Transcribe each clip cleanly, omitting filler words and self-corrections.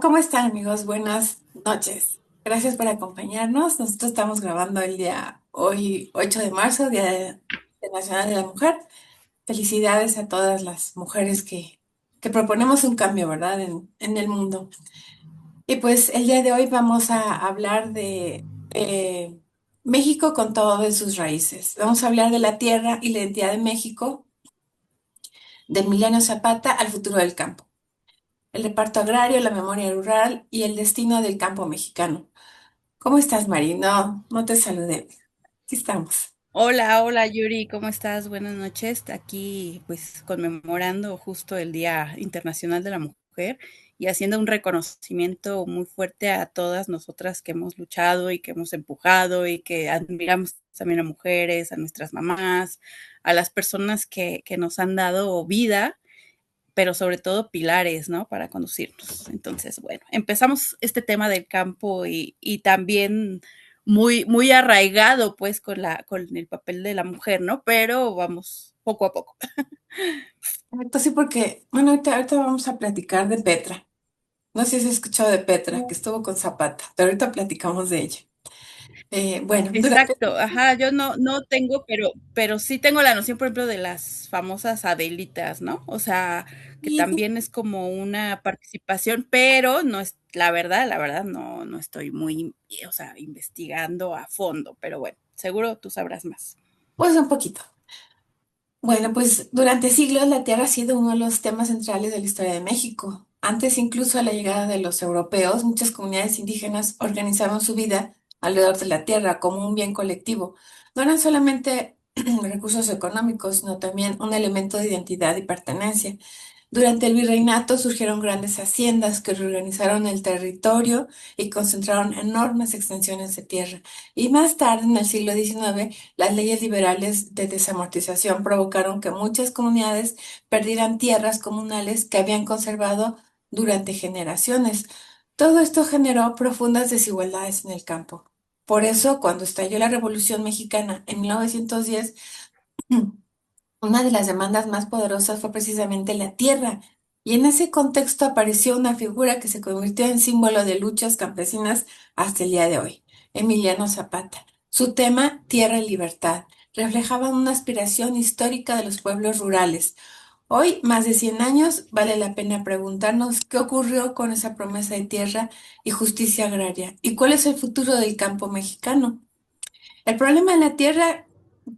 ¿Cómo están amigos? Buenas noches. Gracias por acompañarnos. Nosotros estamos grabando el día hoy, 8 de marzo, Internacional de la Mujer. Felicidades a todas las mujeres que proponemos un cambio, ¿verdad? En el mundo. Y pues el día de hoy vamos a hablar de México con todas sus raíces. Vamos a hablar de la tierra y la identidad de México, de Emiliano Zapata al futuro del campo, el reparto agrario, la memoria rural y el destino del campo mexicano. ¿Cómo estás, Mari? No te saludé. Aquí estamos. Hola, hola Yuri, ¿cómo estás? Buenas noches. Aquí pues conmemorando justo el Día Internacional de la Mujer y haciendo un reconocimiento muy fuerte a todas nosotras que hemos luchado y que hemos empujado y que admiramos también a mujeres, a nuestras mamás, a las personas que nos han dado vida, pero sobre todo pilares, ¿no? Para conducirnos. Entonces, bueno, empezamos este tema del campo y también muy arraigado pues con el papel de la mujer, ¿no? Pero vamos poco a poco. Entonces, sí, porque, bueno, ahorita vamos a platicar de Petra. No sé si has escuchado de Petra, que estuvo con Zapata, pero ahorita platicamos de ella. Bueno, durante... Exacto, ajá, yo no tengo, pero sí tengo la noción, por ejemplo, de las famosas Adelitas, ¿no? O sea, que también es como una participación, pero no es, la verdad, no estoy muy, o sea, investigando a fondo, pero bueno, seguro tú sabrás más. Pues un poquito. Bueno, pues durante siglos la tierra ha sido uno de los temas centrales de la historia de México. Antes incluso de la llegada de los europeos, muchas comunidades indígenas organizaban su vida alrededor de la tierra como un bien colectivo. No eran solamente recursos económicos, sino también un elemento de identidad y pertenencia. Durante el virreinato surgieron grandes haciendas que reorganizaron el territorio y concentraron enormes extensiones de tierra. Y más tarde, en el siglo XIX, las leyes liberales de desamortización provocaron que muchas comunidades perdieran tierras comunales que habían conservado durante generaciones. Todo esto generó profundas desigualdades en el campo. Por eso, cuando estalló la Revolución Mexicana en 1910, una de las demandas más poderosas fue precisamente la tierra, y en ese contexto apareció una figura que se convirtió en símbolo de luchas campesinas hasta el día de hoy, Emiliano Zapata. Su tema, Tierra y Libertad, reflejaba una aspiración histórica de los pueblos rurales. Hoy, más de 100 años, vale la pena preguntarnos qué ocurrió con esa promesa de tierra y justicia agraria, y cuál es el futuro del campo mexicano. El problema de la tierra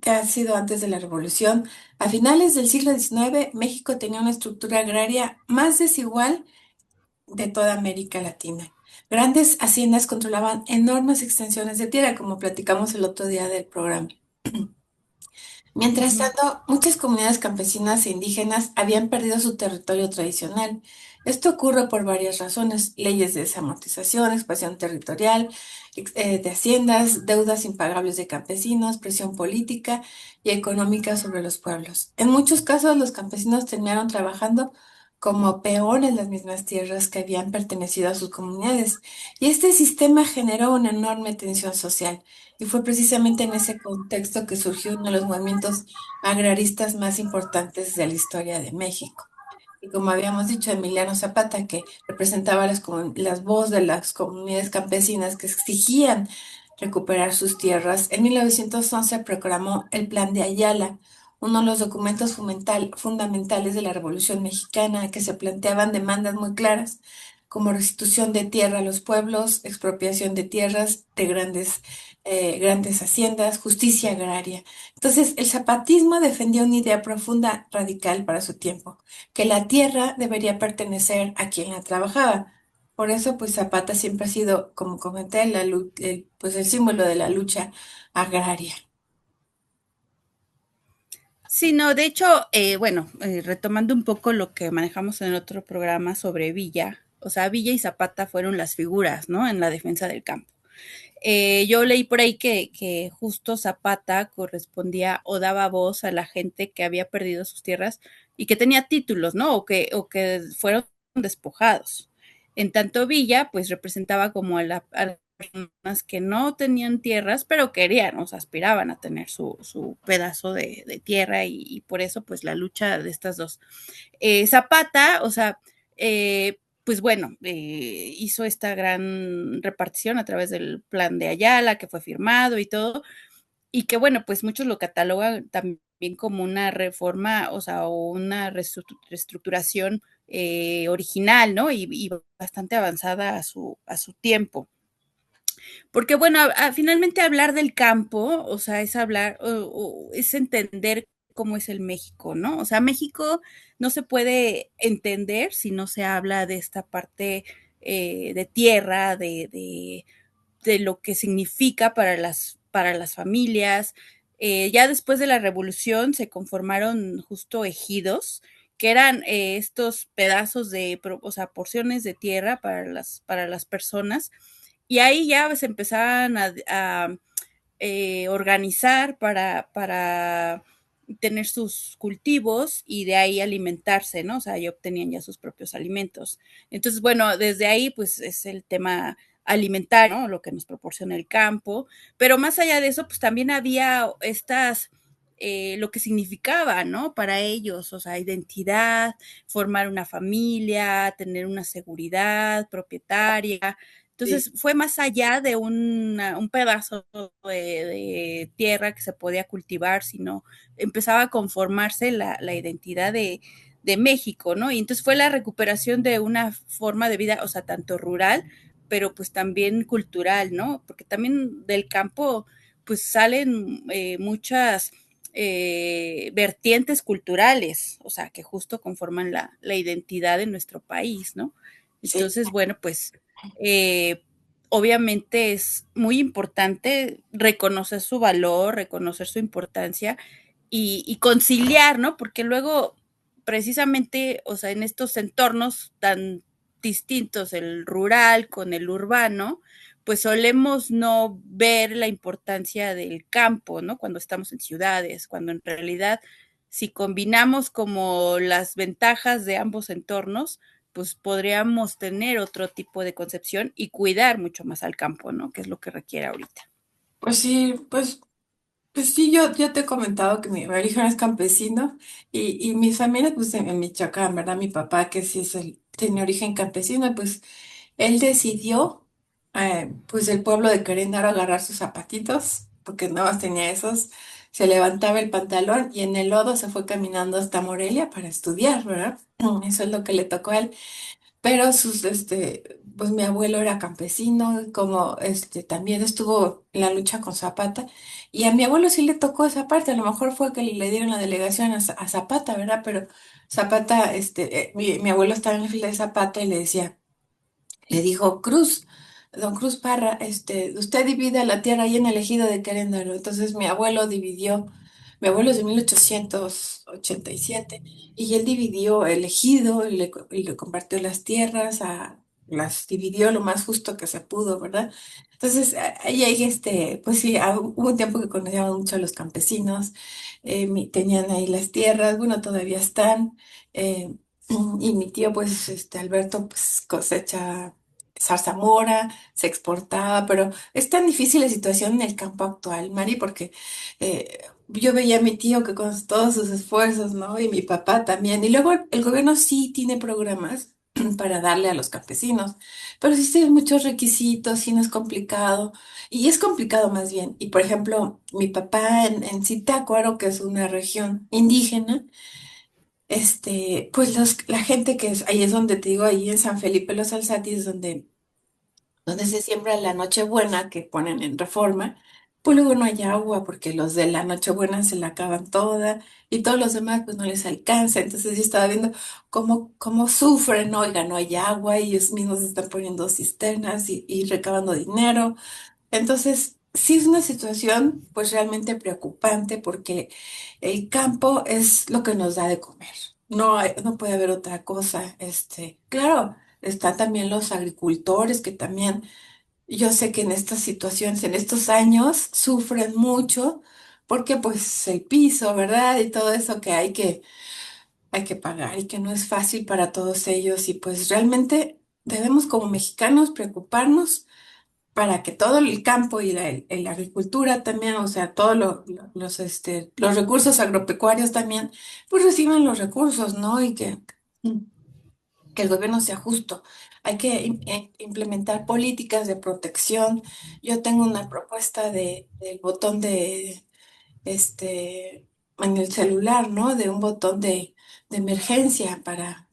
que ha sido antes de la revolución, a finales del siglo XIX, México tenía una estructura agraria más desigual de toda América Latina. Grandes haciendas controlaban enormes extensiones de tierra, como platicamos el otro día del programa. Mientras Ujú. tanto, muchas comunidades campesinas e indígenas habían perdido su territorio tradicional. Esto ocurre por varias razones: leyes de desamortización, expansión territorial, de haciendas, deudas impagables de campesinos, presión política y económica sobre los pueblos. En muchos casos, los campesinos terminaron trabajando como peones en las mismas tierras que habían pertenecido a sus comunidades. Y este sistema generó una enorme tensión social. Y fue precisamente en ese contexto que surgió uno de los movimientos agraristas más importantes de la historia de México. Y como habíamos dicho, Emiliano Zapata, que representaba las voces de las comunidades campesinas que exigían recuperar sus tierras, en 1911 proclamó el Plan de Ayala, uno de los documentos fundamentales de la Revolución Mexicana, que se planteaban demandas muy claras, como restitución de tierra a los pueblos, expropiación de tierras de grandes haciendas, justicia agraria. Entonces, el zapatismo defendía una idea profunda, radical para su tiempo, que la tierra debería pertenecer a quien la trabajaba. Por eso, pues Zapata siempre ha sido, como comenté, pues el símbolo de la lucha agraria. Sí, no, de hecho, bueno, retomando un poco lo que manejamos en el otro programa sobre Villa, o sea, Villa y Zapata fueron las figuras, ¿no? En la defensa del campo. Yo leí por ahí que justo Zapata correspondía o daba voz a la gente que había perdido sus tierras y que tenía títulos, ¿no? O que fueron despojados. En tanto Villa, pues representaba como a las personas que no tenían tierras, pero querían, o sea, aspiraban a tener su pedazo de tierra y por eso, pues la lucha de estas dos. Zapata, o sea, pues bueno, hizo esta gran repartición a través del plan de Ayala que fue firmado y todo, y que bueno, pues muchos lo catalogan también como una reforma, o sea, o una reestructuración original, ¿no? Y bastante avanzada a su tiempo. Porque bueno, finalmente hablar del campo, o sea, es hablar, es entender cómo es el México, ¿no? O sea, México no se puede entender si no se habla de esta parte de tierra, de lo que significa para las familias. Ya después de la revolución se conformaron justo ejidos, que eran estos pedazos de, o sea, porciones de tierra para las personas, y ahí ya se empezaban a organizar para tener sus cultivos y de ahí alimentarse, ¿no? O sea, ya obtenían ya sus propios alimentos. Entonces, bueno, desde ahí pues es el tema alimentario, ¿no? Lo que nos proporciona el campo, pero más allá de eso, pues también había estas, lo que significaba, ¿no? Para ellos, o sea, identidad, formar una familia, tener una seguridad propietaria. Sí. Entonces fue más allá de un pedazo de, tierra que se podía cultivar, sino empezaba a conformarse la identidad de México, ¿no? Y entonces fue la recuperación de una forma de vida, o sea, tanto rural, pero pues también cultural, ¿no? Porque también del campo pues salen muchas vertientes culturales, o sea, que justo conforman la identidad de nuestro país, ¿no? Sí. Entonces, bueno, pues eh, obviamente es muy importante reconocer su valor, reconocer su importancia y conciliar, ¿no? Porque luego, precisamente, o sea, en estos entornos tan distintos, el rural con el urbano, pues solemos no ver la importancia del campo, ¿no? Cuando estamos en ciudades, cuando en realidad, si combinamos como las ventajas de ambos entornos, pues podríamos tener otro tipo de concepción y cuidar mucho más al campo, ¿no? Que es lo que requiere ahorita. Pues sí, pues sí, yo te he comentado que mi origen es campesino y mi familia, pues en Michoacán, ¿verdad? Mi papá, que sí tiene origen campesino, pues él decidió, pues el pueblo de Querétaro agarrar sus zapatitos, porque nada más tenía esos, se levantaba el pantalón y en el lodo se fue caminando hasta Morelia para estudiar, ¿verdad? Eso es lo que le tocó a él. Pero pues mi abuelo era campesino, y como también estuvo en la lucha con Zapata, y a mi abuelo sí le tocó esa parte, a lo mejor fue que le dieron la delegación a Zapata, ¿verdad? Pero Zapata, mi abuelo estaba en el fila de Zapata y le decía, le dijo, Cruz, don Cruz Parra, usted divida la tierra ahí en el ejido de Querétaro. Entonces mi abuelo dividió, mi abuelo es de 1887, y él dividió el ejido y le compartió las tierras, las dividió lo más justo que se pudo, ¿verdad? Entonces ahí hay pues sí, hubo un tiempo que conocíamos mucho a los campesinos, tenían ahí las tierras, bueno, todavía están. eh, y mi tío, pues, Alberto, pues cosecha zarzamora, se exportaba, pero es tan difícil la situación en el campo actual, Mari, porque yo veía a mi tío que con todos sus esfuerzos, ¿no? Y mi papá también. Y luego el gobierno sí tiene programas para darle a los campesinos, pero sí tiene muchos requisitos, sí no es complicado, y es complicado más bien. Y por ejemplo, mi papá en Zitácuaro, que es una región indígena, pues la gente que es, ahí es donde te digo, ahí en San Felipe Los Alzatis, donde se siembra la Nochebuena que ponen en Reforma, pues luego no hay agua porque los de la Nochebuena se la acaban toda y todos los demás pues no les alcanza. Entonces yo estaba viendo cómo sufren, ¿no? Oiga, no hay agua, y ellos mismos están poniendo cisternas y recabando dinero. Entonces, sí es una situación pues realmente preocupante porque el campo es lo que nos da de comer. No puede haber otra cosa. Claro, están también los agricultores que también, yo sé que en estas situaciones, en estos años, sufren mucho porque pues el piso, ¿verdad? Y todo eso que hay que pagar y que no es fácil para todos ellos. Y pues realmente debemos como mexicanos preocuparnos para que todo el campo y la agricultura también, o sea, todos los recursos agropecuarios también, pues reciban los recursos, ¿no? Y que, que el gobierno sea justo. Hay que implementar políticas de protección. Yo tengo una propuesta del botón este, en el celular, ¿no? De un botón de emergencia para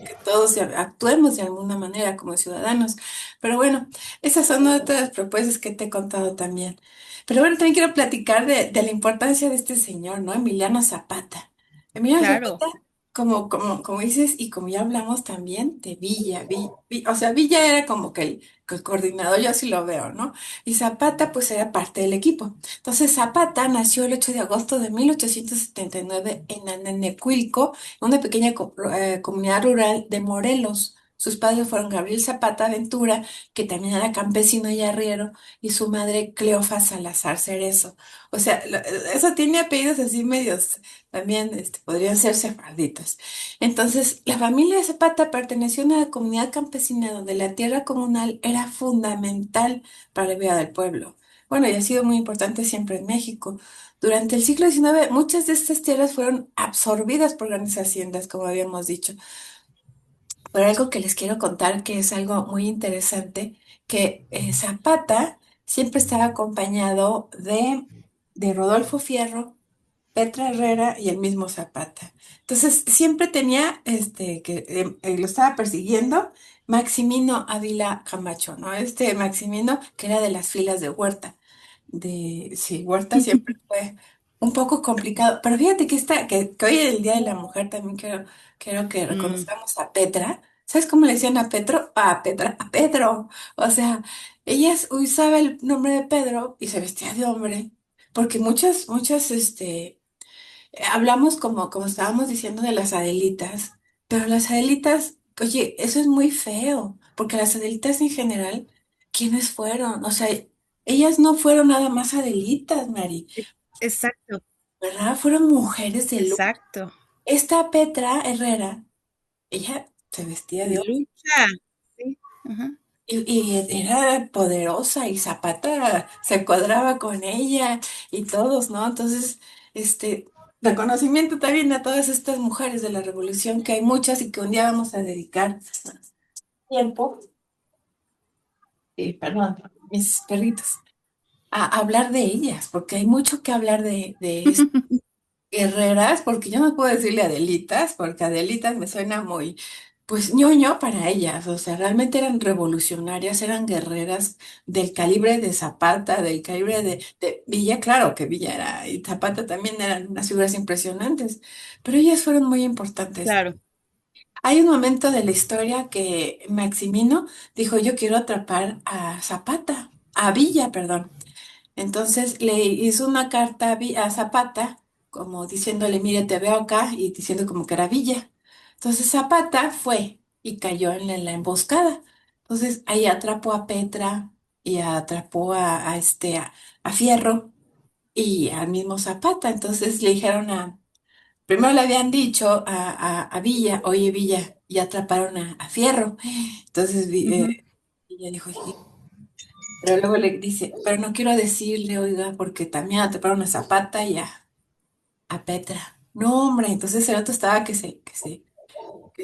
que todos actuemos de alguna manera como ciudadanos. Pero bueno, esas son otras propuestas que te he contado también. Pero bueno, también quiero platicar de la importancia de este señor, ¿no? Emiliano Zapata. Emiliano Claro, Zapata, como dices, y como ya hablamos también de Villa, o sea, Villa era como que el coordinador, yo así lo veo, ¿no? Y Zapata pues era parte del equipo. Entonces Zapata nació el 8 de agosto de 1879 en Ananecuilco, una pequeña comunidad rural de Morelos. Sus padres fueron Gabriel Zapata Ventura, que también era campesino y arriero, y su madre Cleofa Salazar Cerezo. O sea, eso tiene apellidos así medios, también podrían ser sefarditos. Entonces, la familia de Zapata perteneció a una comunidad campesina donde la tierra comunal era fundamental para la vida del pueblo. Bueno, y ha sido muy importante siempre en México. Durante el siglo XIX, muchas de estas tierras fueron absorbidas por grandes haciendas, como habíamos dicho. Pero algo que les quiero contar, que es algo muy interesante, que Zapata siempre estaba acompañado de Rodolfo Fierro, Petra Herrera y el mismo Zapata. Entonces, siempre tenía, lo estaba persiguiendo Maximino Ávila Camacho, ¿no? Este Maximino, que era de las filas de Huerta. Sí, Huerta siempre fue un poco complicado, pero fíjate que hoy es el Día de la Mujer, también quiero que mm, reconozcamos a Petra. ¿Sabes cómo le decían a Petro? A Petra, a Pedro. O sea, ella usaba el nombre de Pedro y se vestía de hombre, porque muchas, hablamos como estábamos diciendo de las Adelitas, pero las Adelitas, oye, eso es muy feo, porque las Adelitas en general, ¿quiénes fueron? O sea, ellas no fueron nada más Adelitas, Mari, exacto, ¿verdad? Fueron mujeres de luz. exacto. Esta Petra Herrera, ella se vestía de hombre Lucha. Sí, ajá, y era poderosa y Zapata se cuadraba con ella y todos, ¿no? Entonces, reconocimiento también a todas estas mujeres de la revolución, que hay muchas y que un día vamos a dedicar tiempo, perdón, mis perritos, a hablar de ellas, porque hay mucho que hablar de estas guerreras, porque yo no puedo decirle Adelitas, porque Adelitas me suena muy, pues ñoño para ellas, o sea, realmente eran revolucionarias, eran guerreras del calibre de Zapata, del calibre de Villa, claro que Villa era, y Zapata también eran unas figuras impresionantes, pero ellas fueron muy importantes. claro. Hay un momento de la historia que Maximino dijo, yo quiero atrapar a Zapata, a Villa, perdón. Entonces le hizo una carta a Zapata, como diciéndole, mire, te veo acá, y diciendo como que era Villa. Entonces Zapata fue y cayó en la emboscada. Entonces ahí atrapó a Petra y atrapó a Fierro y al mismo Zapata. Entonces le dijeron primero le habían dicho a Villa, oye Villa, y atraparon a Fierro. Entonces Ujú, Villa dijo, "Sí", pero luego le dice, pero no quiero decirle, oiga, porque también atraparon a Zapata y a Petra. No, hombre, entonces el otro estaba que,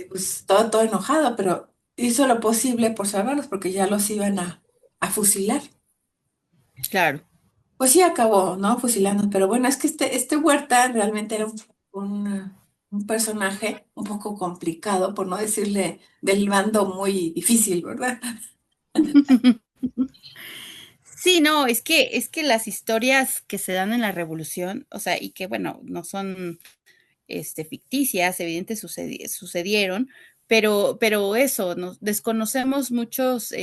pues todo enojado, pero hizo lo posible por salvarlos porque ya los iban a fusilar. claro. Pues sí acabó, ¿no? Fusilando, pero bueno, es que este Huerta realmente era un personaje un poco complicado, por no decirle del bando muy difícil, ¿verdad? Sí, no, es que las historias que se dan en la revolución, o sea, y que bueno, no son ficticias, evidentes sucedieron, pero eso, nos desconocemos muchos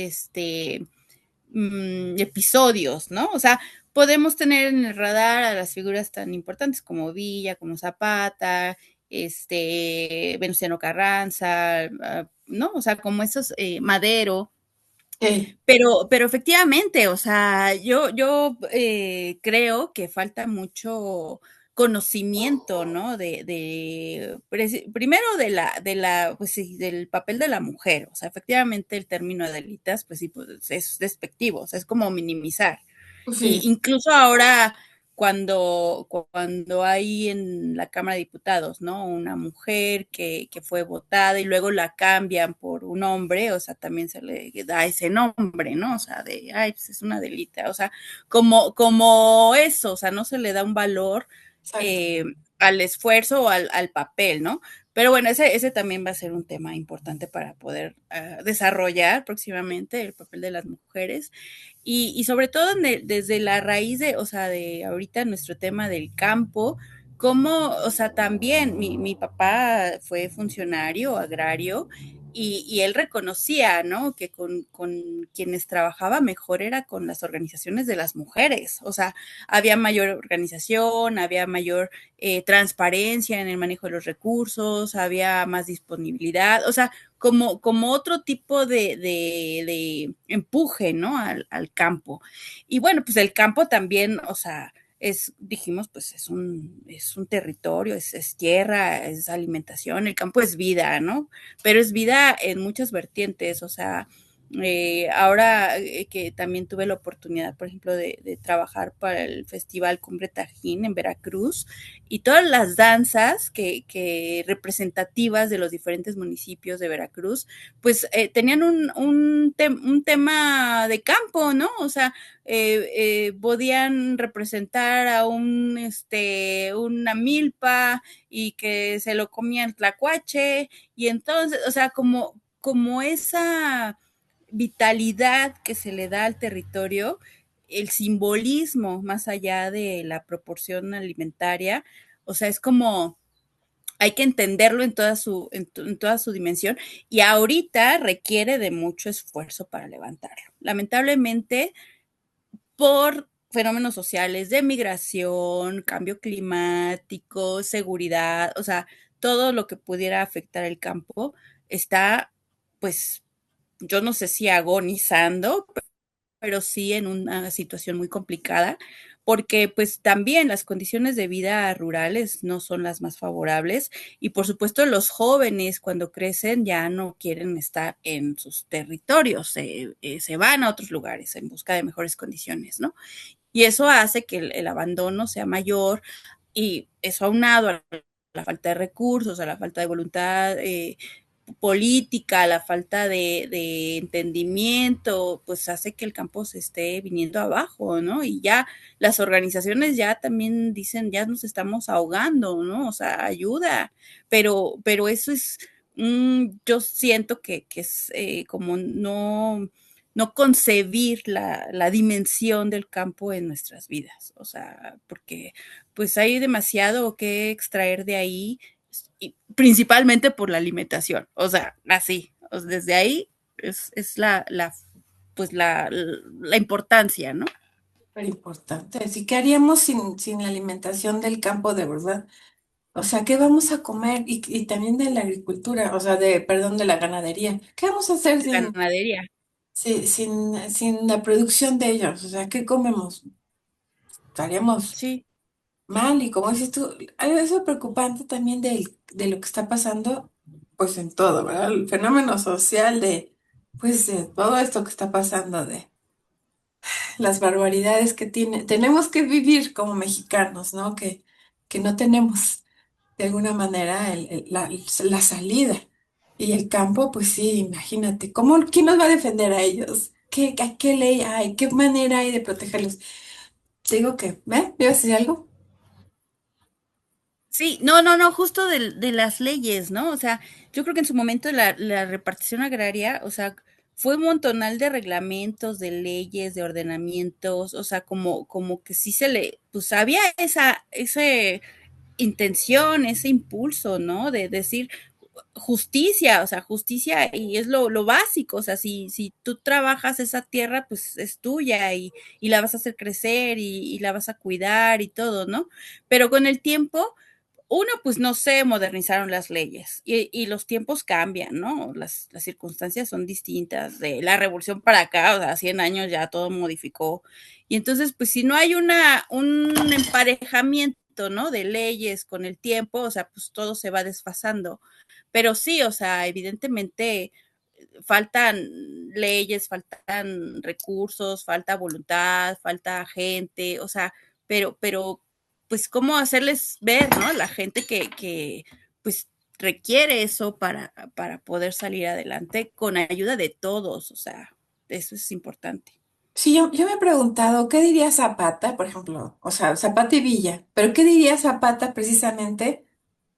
episodios, ¿no? O sea, podemos tener en el radar a las figuras tan importantes como Villa, como Zapata, Venustiano Carranza, ¿no? O sea, como esos Madero, Sí, pero efectivamente, o sea, yo creo que falta mucho conocimiento, ¿no? Primero pues sí, del papel de la mujer. O sea, efectivamente el término Adelitas, pues sí, pues es despectivo, o sea, es como minimizar. pues Y sí. incluso ahora, cuando hay en la Cámara de Diputados, ¿no? Una mujer que fue votada y luego la cambian por un hombre, o sea, también se le da ese nombre, ¿no? O sea, de, ay, pues es una delita, o sea, como eso, o sea, no se le da un valor Exacto. eh, al esfuerzo o al papel, ¿no? Pero bueno, ese también va a ser un tema importante para poder desarrollar próximamente el papel de las mujeres y sobre todo desde la raíz de, o sea, de ahorita nuestro tema del campo, como, o sea, también mi papá fue funcionario agrario y él reconocía, ¿no? Que con quienes trabajaba mejor era con las organizaciones de las mujeres, o sea, había mayor organización, había mayor transparencia en el manejo de los recursos, había más disponibilidad, o sea, como otro tipo de empuje, ¿no? Al campo. Y bueno, pues el campo también, o sea, dijimos, pues es un territorio, es tierra, es alimentación, el campo es vida, ¿no? Pero es vida en muchas vertientes, o sea, ahora que también tuve la oportunidad, por ejemplo, de trabajar para el Festival Cumbre Tajín en Veracruz y todas las danzas que representativas de los diferentes municipios de Veracruz, pues tenían un tema de campo, ¿no? O sea, podían representar a una milpa y que se lo comían tlacuache y entonces, o sea, como esa vitalidad que se le da al territorio, el simbolismo más allá de la proporción alimentaria, o sea, es como hay que entenderlo en toda su dimensión y ahorita requiere de mucho esfuerzo para levantarlo. Lamentablemente, por fenómenos sociales de migración, cambio climático, seguridad, o sea, todo lo que pudiera afectar el campo está, pues, yo no sé si agonizando, pero sí en una situación muy complicada, porque pues también las condiciones de vida rurales no son las más favorables y por supuesto los jóvenes cuando crecen ya no quieren estar en sus territorios, se van a otros lugares en busca de mejores condiciones, ¿no? Y eso hace que el abandono sea mayor y eso aunado a la falta de recursos, a la falta de voluntad política, la falta de entendimiento, pues hace que el campo se esté viniendo abajo, ¿no? Y ya las organizaciones ya también dicen, ya nos estamos ahogando, ¿no? O sea, ayuda, pero eso es, yo siento que es como no concebir la dimensión del campo en nuestras vidas, o sea, porque pues hay demasiado que extraer de ahí y principalmente por la alimentación, o sea, así, o sea, desde ahí es pues la importancia, ¿no? Súper importante. Así que haríamos sin la alimentación del campo de verdad. O sea, ¿qué vamos a comer? Y también de la agricultura, o sea, perdón, de la ganadería. ¿Qué vamos a hacer Ganadería, sin la producción de ellos? O sea, ¿qué comemos? Estaríamos sí. mal. Y como dices tú, hay eso preocupante también de lo que está pasando, pues en todo, ¿verdad? El fenómeno social pues, de todo esto que está pasando, de las barbaridades que tenemos que vivir como mexicanos, ¿no? Que no tenemos de alguna manera la salida. Y el campo, pues sí, imagínate, ¿quién nos va a defender a ellos? ¿Qué ley hay? ¿Qué manera hay de protegerlos? Te digo que, ¿me ibas a decir algo? Sí, no, justo de las leyes, ¿no? O sea, yo creo que en su momento la repartición agraria, o sea, fue un montonal de reglamentos, de leyes, de ordenamientos, o sea, como que sí pues había esa intención, ese impulso, ¿no? De decir justicia, o sea, justicia y es lo básico, o sea, si tú trabajas esa tierra, pues es tuya y la vas a hacer crecer y la vas a cuidar y todo, ¿no? Pero con el tiempo uno, pues no se modernizaron las leyes y los tiempos cambian, ¿no? Las circunstancias son distintas. De la revolución para acá, o sea, 100 años ya todo modificó. Y entonces, pues si no hay un emparejamiento, ¿no? De leyes con el tiempo, o sea, pues todo se va desfasando. Pero sí, o sea, evidentemente faltan leyes, faltan recursos, falta voluntad, falta gente, o sea, pero pues cómo hacerles ver, ¿no? La gente que pues requiere eso para poder salir adelante con ayuda de todos, o sea, eso es importante. Sí, yo me he preguntado, ¿qué diría Zapata, por ejemplo? O sea, Zapata y Villa, pero ¿qué diría Zapata precisamente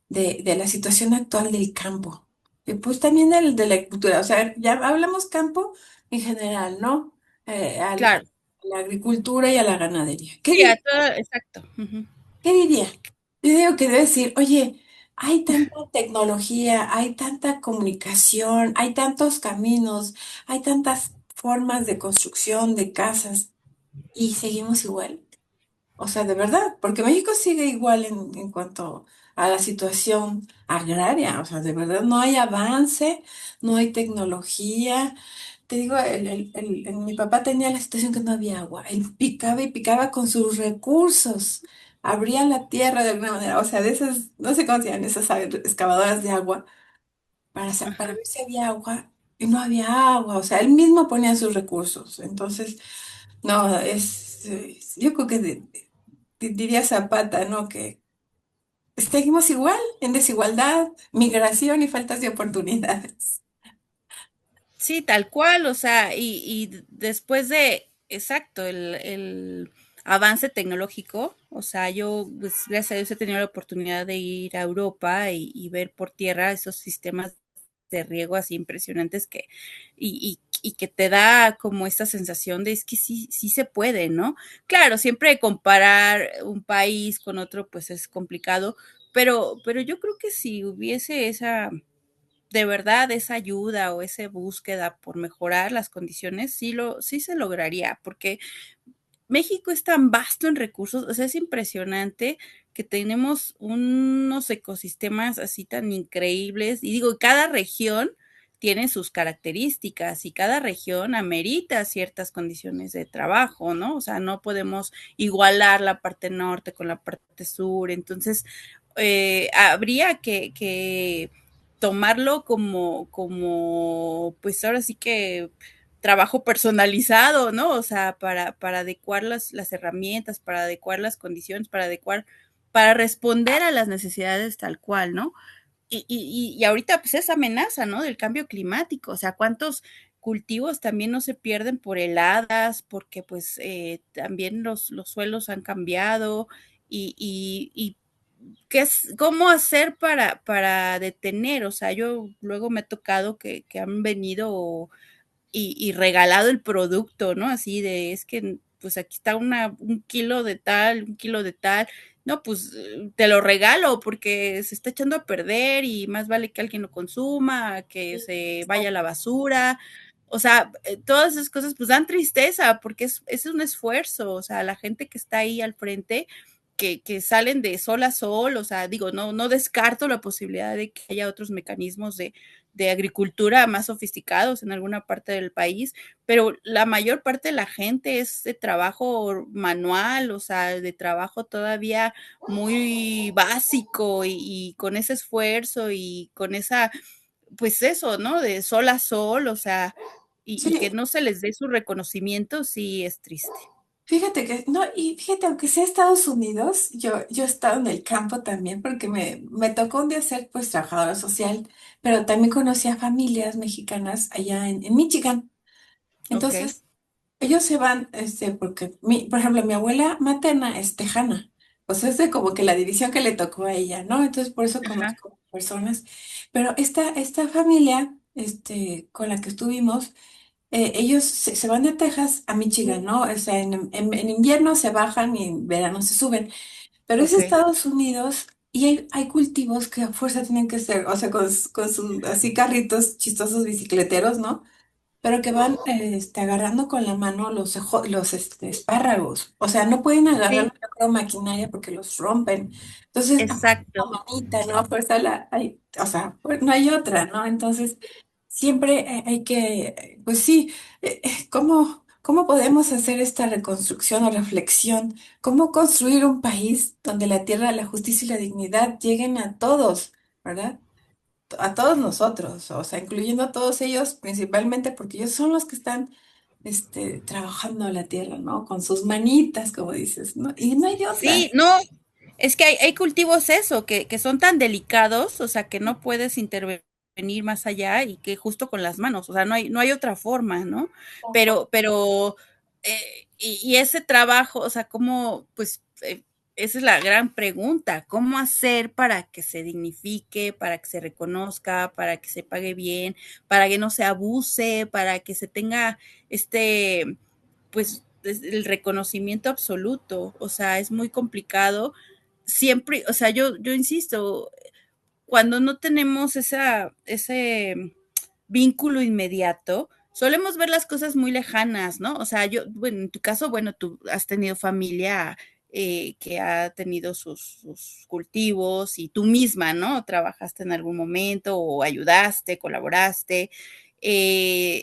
de la situación actual del campo? Y pues también de la agricultura, o sea, ya hablamos campo en general, ¿no? A Claro, la agricultura y a la ganadería. sí, a todo, exacto. Ujú. ¿Qué diría? Yo digo que debe decir, oye, hay tanta tecnología, hay tanta comunicación, hay tantos caminos, hay tantas formas de construcción de casas y seguimos igual. O sea, de verdad, porque México sigue igual en cuanto a la situación agraria. O sea, de verdad no hay avance, no hay tecnología. Te digo, mi papá tenía la situación que no había agua. Él picaba y picaba con sus recursos. Abría la tierra de alguna manera. O sea, de esas, no sé cómo se llaman esas excavadoras de agua para Ajá. ver si había agua. Y no había agua. O sea, él mismo ponía sus recursos. Entonces, no, yo creo que diría Zapata, ¿no? Que seguimos igual, en desigualdad, migración y faltas de oportunidades. Sí, tal cual, o sea, y después de, exacto, el avance tecnológico, o sea, yo, pues, gracias a Dios he tenido la oportunidad de ir a Europa y ver por tierra esos sistemas de riego así impresionantes y que te da como esta sensación de es que sí, sí se puede, ¿no? Claro, siempre comparar un país con otro, pues es complicado, pero yo creo que si hubiese esa de verdad esa ayuda o esa búsqueda por mejorar las condiciones, sí se lograría, porque México es tan vasto en recursos, o sea, es impresionante que tenemos unos ecosistemas así tan increíbles, y digo, cada región tiene sus características y cada región amerita ciertas condiciones de trabajo, ¿no? O sea, no podemos igualar la parte norte con la parte sur, entonces habría que tomarlo pues ahora sí que trabajo personalizado, ¿no? O sea, para adecuar las herramientas, para adecuar las condiciones, para responder a las necesidades tal cual, ¿no? Y ahorita pues esa amenaza, ¿no? Del cambio climático, o sea, cuántos cultivos también no se pierden por heladas, porque pues también los suelos han cambiado y ¿qué es, cómo hacer para detener? O sea, yo luego me ha tocado que han venido y regalado el producto, ¿no? Así de, es que pues aquí está un kilo de tal, un kilo de tal. No, pues te lo regalo porque se está echando a perder y más vale que alguien lo consuma, que Sí, se vaya a exacto. la basura. O sea, todas esas cosas pues dan tristeza porque es un esfuerzo. O sea, la gente que está ahí al frente, que salen de sol a sol, o sea, digo, no descarto la posibilidad de que haya otros mecanismos de agricultura más sofisticados en alguna parte del país, pero la mayor parte de la gente es de trabajo manual, o sea, de trabajo todavía muy básico y con ese esfuerzo y con esa, pues eso, ¿no? De sol a sol, o sea, y que Sí, no se les dé su reconocimiento, sí es triste. fíjate que, no, y fíjate, aunque sea Estados Unidos, yo he estado en el campo también porque me tocó un día ser pues trabajadora social, pero también conocí a familias mexicanas allá en Michigan. Ok, Entonces, ellos se van, porque, por ejemplo, mi abuela materna es tejana, pues es de como que la división que le tocó a ella, ¿no? Entonces, por eso ajá, conozco personas. Pero esta familia, con la que estuvimos, ellos se van de Texas a Michigan, ¿no? O sea, en invierno se bajan y en verano se suben. Pero es ok, Estados Unidos y hay cultivos que a fuerza tienen que ser, o sea, con sus así carritos chistosos bicicleteros, ¿no? Pero que van agarrando con la mano los espárragos. O sea, no pueden agarrar sí, una maquinaria porque los rompen. Entonces, exacto. la manita, ¿no? Fuerza o sea, pues no hay otra, ¿no? Entonces, siempre hay que, pues sí, ¿cómo podemos hacer esta reconstrucción o reflexión? ¿Cómo construir un país donde la tierra, la justicia y la dignidad lleguen a todos, ¿verdad? A todos nosotros, o sea, incluyendo a todos ellos, principalmente porque ellos son los que están trabajando la tierra, ¿no? Con sus manitas, como dices, ¿no? Y no hay Sí, otra. no, es que hay cultivos eso, que son tan delicados, o sea, que no puedes intervenir más allá y que justo con las manos, o sea, no hay otra forma, ¿no? Pero, y ese trabajo, o sea, cómo, pues, esa es la gran pregunta, ¿cómo hacer para que se dignifique, para que se reconozca, para que se pague bien, para que no se abuse, para que se tenga este, pues, el reconocimiento absoluto? O sea, es muy complicado. Siempre, o sea, yo insisto, cuando no tenemos ese vínculo inmediato, solemos ver las cosas muy lejanas, ¿no? O sea, yo, bueno, en tu caso, bueno, tú has tenido familia que ha tenido sus cultivos y tú misma, ¿no? Trabajaste en algún momento o ayudaste, colaboraste.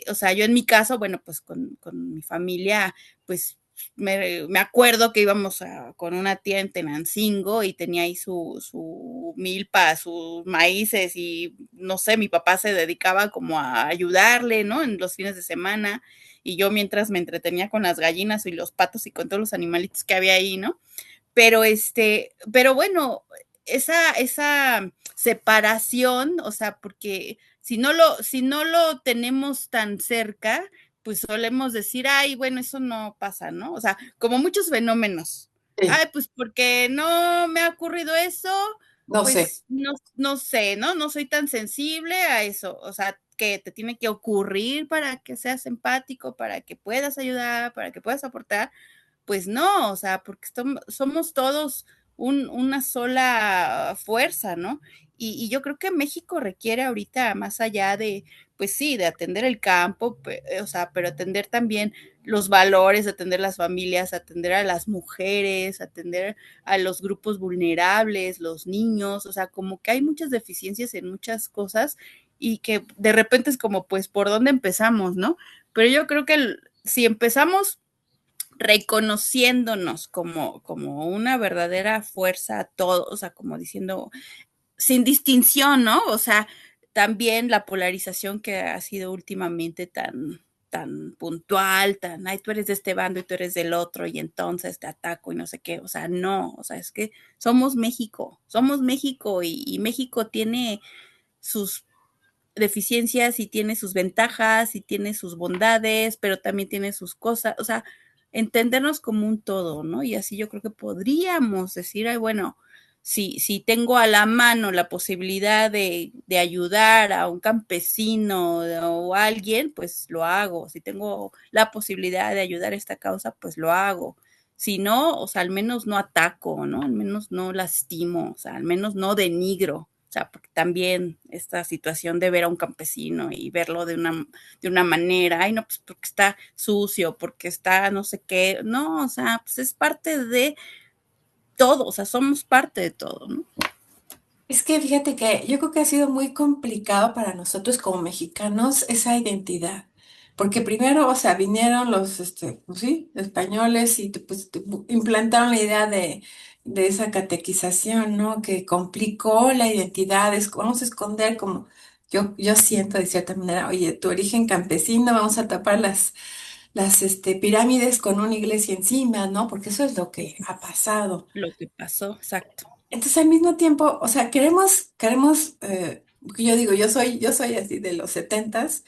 O sea, yo en mi caso, bueno, pues con mi familia, pues me acuerdo que íbamos con una tía en Tenancingo y tenía ahí su milpa, sus maíces y no sé, mi papá se dedicaba como a ayudarle, ¿no? En los fines de semana y yo mientras me entretenía con las gallinas y los patos y con todos los animalitos que había ahí, ¿no? Pero bueno, esa separación, o sea, porque si no lo tenemos tan cerca, pues solemos decir, ay, bueno, eso no pasa, ¿no? O sea, como muchos fenómenos. Sí, Ay, pues porque no me ha ocurrido eso, no sé. pues no sé, ¿no? No soy tan sensible a eso. O sea, que te tiene que ocurrir para que seas empático, para que puedas ayudar, para que puedas aportar. Pues no, o sea, porque somos todos una sola fuerza, ¿no? Y yo creo que México requiere ahorita, más allá de, pues sí, de atender el campo, o sea, pero atender también los valores, atender las familias, atender a las mujeres, atender a los grupos vulnerables, los niños, o sea, como que hay muchas deficiencias en muchas cosas y que de repente es como, pues, ¿por dónde empezamos, no? Pero yo creo que si empezamos reconociéndonos como una verdadera fuerza a todos, o sea, como diciendo, sin distinción, ¿no? O sea, también la polarización que ha sido últimamente tan puntual, tan, ay, tú eres de este bando y tú eres del otro y entonces te ataco y no sé qué, o sea, no, o sea, es que somos México y México tiene sus deficiencias y tiene sus ventajas y tiene sus bondades, pero también tiene sus cosas, o sea, entendernos como un todo, ¿no? Y así yo creo que podríamos decir, ay, bueno, si tengo a la mano la posibilidad de ayudar a un campesino o a alguien, pues lo hago. Si tengo la posibilidad de ayudar a esta causa, pues lo hago. Si no, o sea, al menos no ataco, ¿no? Al menos no lastimo, o sea, al menos no denigro. O sea, porque también esta situación de ver a un campesino y verlo de una manera, ay, no, pues porque está sucio, porque está no sé qué, no, o sea, pues es parte de todo, o sea, somos parte de todo, ¿no? Es que fíjate que yo creo que ha sido muy complicado para nosotros como mexicanos esa identidad. Porque primero, o sea, vinieron los, pues sí, españoles y pues, implantaron la idea de esa catequización, ¿no? Que complicó la identidad. Vamos a esconder como yo siento de cierta manera, oye, tu origen campesino, vamos a tapar las pirámides con una iglesia encima, ¿no? Porque eso es lo que ha pasado. Lo que pasó, exacto. Entonces, al mismo tiempo, o sea, porque yo digo, yo soy así de los setentas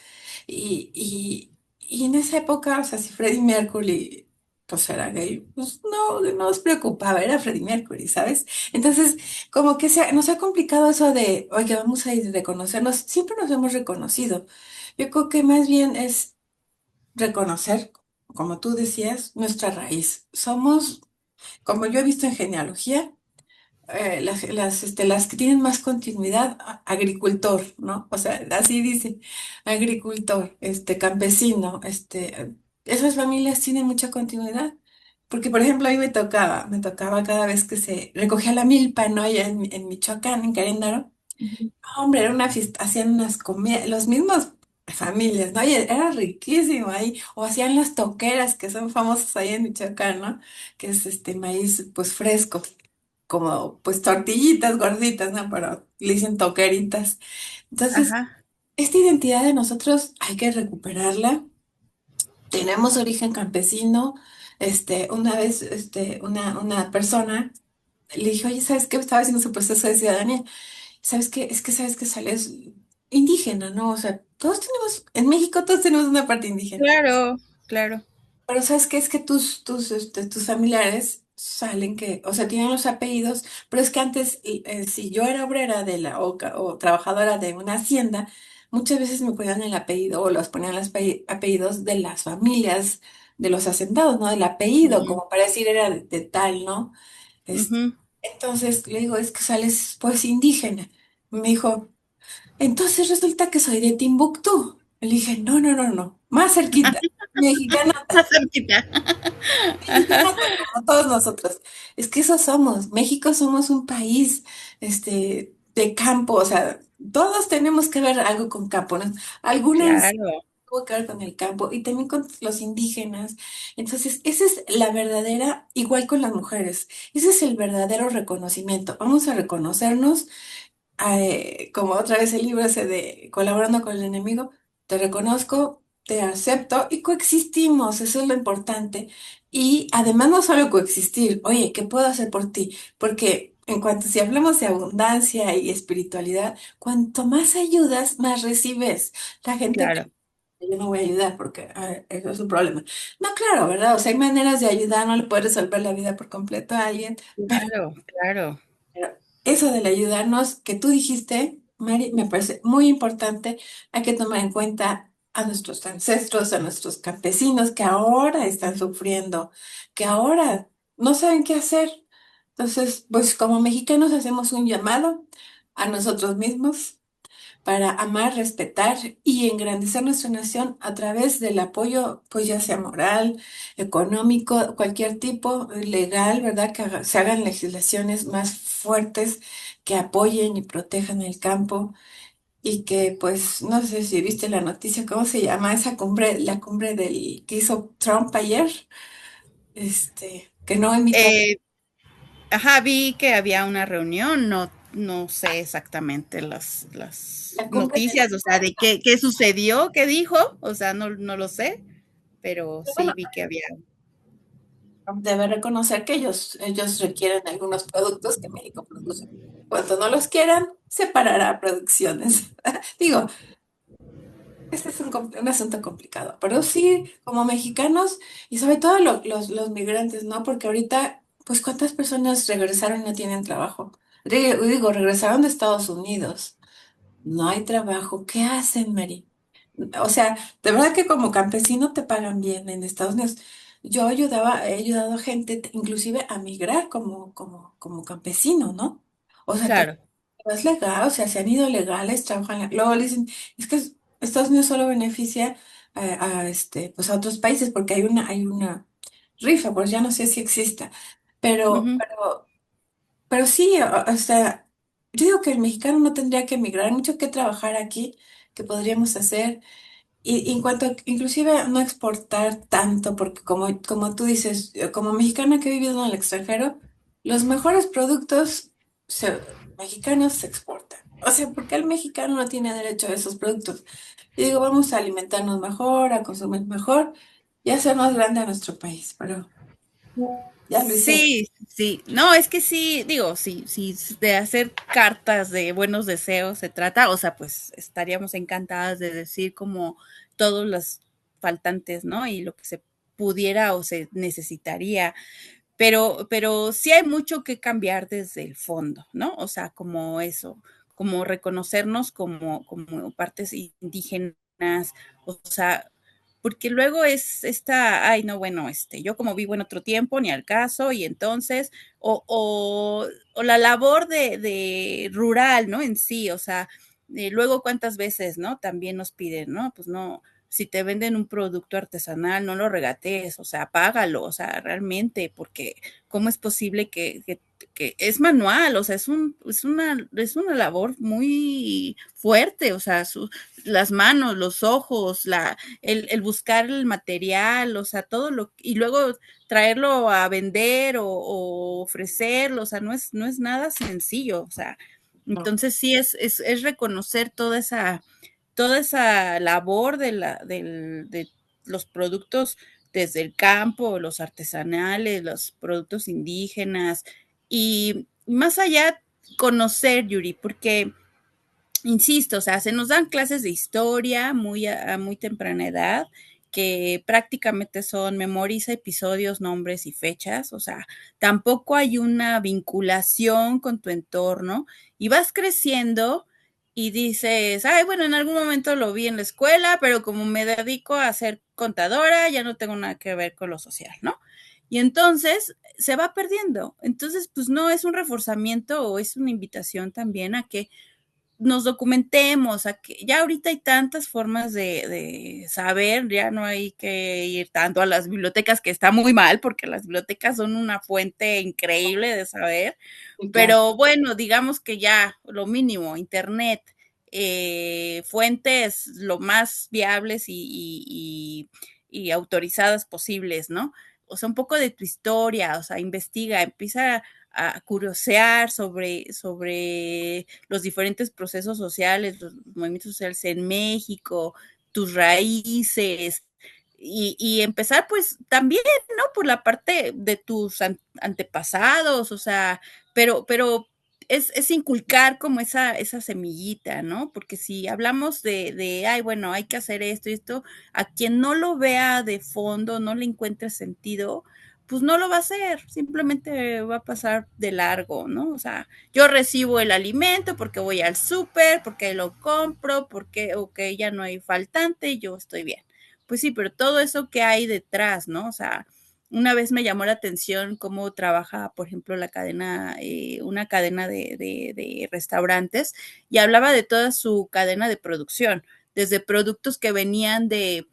y en esa época, o sea, si Freddie Mercury, pues era gay, pues no nos preocupaba, era Freddie Mercury, ¿sabes? Entonces, como que nos ha complicado eso de, oye, vamos a ir a reconocernos, siempre nos hemos reconocido. Yo creo que más bien es reconocer, como tú decías, nuestra raíz. Somos, como yo he visto en genealogía, las que tienen más continuidad, agricultor, ¿no? O sea, así dice, agricultor, campesino, esas familias tienen mucha continuidad. Porque, por ejemplo, a mí me tocaba cada vez que se recogía la milpa, ¿no? Allá en Michoacán, en Querétaro. Ujú. Hombre, era una fiesta, hacían unas comidas, los mismos familias, ¿no? Y era riquísimo ahí. O hacían las toqueras, que son famosas ahí en Michoacán, ¿no? Que es este maíz, pues fresco como pues tortillitas gorditas, ¿no? Pero le dicen toqueritas. Entonces, Ajá. esta identidad de nosotros hay que recuperarla tenemos origen campesino. Una vez, una persona le dijo, oye, ¿sabes qué? Estaba haciendo su proceso de ciudadanía. ¿Sabes qué? Es que sabes que sales indígena, ¿no? O sea, en México todos tenemos una parte indígena. Claro, claro. Pero ¿sabes qué? Es que tus familiares salen que, o sea, tienen los apellidos, pero es que antes, si yo era obrera o trabajadora de una hacienda, muchas veces me ponían el apellido o los ponían los apellidos de las familias de los hacendados, ¿no? El apellido, Mm, como para decir era de tal, ¿no? Este, ujú. entonces le digo, es que sales pues indígena. Me dijo, entonces resulta que soy de Timbuktu. Le dije, no, no, no, no, más cerquita, mexicana. Más cerquita. Ajá, Mexicana, como todos nosotros. Es que eso somos. México somos un país, de campo. O sea, todos tenemos que ver algo con campo, ¿no? Algunas claro, tuvo que ver con el campo y también con los indígenas. Entonces, esa es la verdadera, igual con las mujeres. Ese es el verdadero reconocimiento. Vamos a reconocernos, como otra vez el libro ese de Colaborando con el enemigo, te reconozco, te acepto y coexistimos, eso es lo importante. Y además no solo coexistir, oye, ¿qué puedo hacer por ti? Porque en cuanto si hablamos de abundancia y espiritualidad, cuanto más ayudas, más recibes. La gente claro, que yo no voy a ayudar porque eso es un problema. No, claro, ¿verdad? O sea, hay maneras de ayudar, no le puedes resolver la vida por completo a alguien, claro, claro, pero eso del ayudarnos que tú dijiste, Mary, me parece muy importante. Hay que tomar en cuenta a nuestros ancestros, a nuestros campesinos que ahora están sufriendo, que ahora no saben qué hacer. Entonces, pues como mexicanos hacemos un llamado a nosotros mismos para amar, respetar y engrandecer nuestra nación a través del apoyo, pues ya sea moral, económico, cualquier tipo, legal, ¿verdad? Que se hagan legislaciones más fuertes que apoyen y protejan el campo y que, pues, no sé si viste la noticia, ¿cómo se llama esa cumbre, la cumbre del que hizo Trump ayer? Que no invitó. eh, ajá, vi que había una reunión, no sé exactamente las La cumbre del... noticias, o sea, de qué sucedió, qué dijo, o sea, no lo sé, pero sí Bueno, vi que había. debe reconocer que ellos requieren algunos productos que México produce. Cuando no los quieran, separará producciones. Digo, este es un asunto complicado, pero sí, como mexicanos y sobre todo los migrantes, ¿no? Porque ahorita, pues, ¿cuántas personas regresaron y no tienen trabajo? Digo, regresaron de Estados Unidos. No hay trabajo. ¿Qué hacen, Mary? O sea, de verdad que como campesino te pagan bien en Estados Unidos. He ayudado a gente, inclusive a migrar como campesino, ¿no? O sea, Claro, es legal, o sea, se han ido legales, trabajan, luego le dicen, es que Estados Unidos solo beneficia pues a otros países porque hay una rifa, pues ya no sé si exista, pero, ujú, pero, pero sí, o sea, yo digo que el mexicano no tendría que emigrar, hay mucho que trabajar aquí que podríamos hacer. Y en cuanto inclusive a no exportar tanto, porque como tú dices, como mexicana que he vivido en el extranjero, los mejores productos mexicanos se exportan. O sea, ¿porque el mexicano no tiene derecho a esos productos? Y digo, vamos a alimentarnos mejor, a consumir mejor y hacer más grande a nuestro país, pero ya lo hicieron. sí, sí. No, es que sí, digo, sí, de hacer cartas de buenos deseos se trata, o sea, pues estaríamos encantadas de decir como todos los faltantes, ¿no? Y lo que se pudiera o se necesitaría, pero sí hay mucho que cambiar desde el fondo, ¿no? O sea, como eso, como reconocernos como partes indígenas, o sea, porque luego es esta, ay, no, bueno, yo como vivo en otro tiempo, ni al caso, y entonces, o la labor de rural, ¿no? En sí, o sea, luego cuántas veces, ¿no? También nos piden, ¿no? Pues no, si te venden un producto artesanal, no lo regatees, o sea, págalo, o sea, realmente, porque ¿cómo es posible que es manual? O sea, es una labor muy fuerte, o sea, las manos, los ojos, el buscar el material, o sea, todo y luego traerlo a vender o ofrecerlo, o sea, no es nada sencillo, o sea, No. entonces sí es reconocer toda esa labor los productos desde el campo, los artesanales, los productos indígenas y más allá conocer, Yuri, porque insisto, o sea, se nos dan clases de historia muy a muy temprana edad, que prácticamente son memoriza episodios, nombres y fechas, o sea, tampoco hay una vinculación con tu entorno y vas creciendo y dices, ay, bueno, en algún momento lo vi en la escuela, pero como me dedico a ser contadora, ya no tengo nada que ver con lo social, ¿no? Y entonces se va perdiendo. Entonces, pues no es un reforzamiento o es una invitación también a que nos documentemos, a que ya ahorita hay tantas formas de saber, ya no hay que ir tanto a las bibliotecas, que está muy mal, porque las bibliotecas son una fuente increíble de saber, Sí, claro. pero bueno, digamos que ya lo mínimo, internet, fuentes lo más viables y autorizadas posibles, ¿no? O sea, un poco de tu historia, o sea, investiga, empieza a curiosear sobre los diferentes procesos sociales, los movimientos sociales en México, tus raíces, y empezar pues también, ¿no? Por la parte de tus antepasados, o sea, pero es inculcar como esa semillita, ¿no? Porque si hablamos ay, bueno, hay que hacer esto y esto, a quien no lo vea de fondo, no le encuentre sentido, pues no lo va a hacer, simplemente va a pasar de largo, ¿no? O sea, yo recibo el alimento porque voy al súper, porque lo compro, porque, ok, ya no hay faltante, yo estoy bien. Pues sí, pero todo eso que hay detrás, ¿no? O sea, una vez me llamó la atención cómo trabaja, por ejemplo, la cadena, una cadena de restaurantes y hablaba de toda su cadena de producción, desde productos que venían del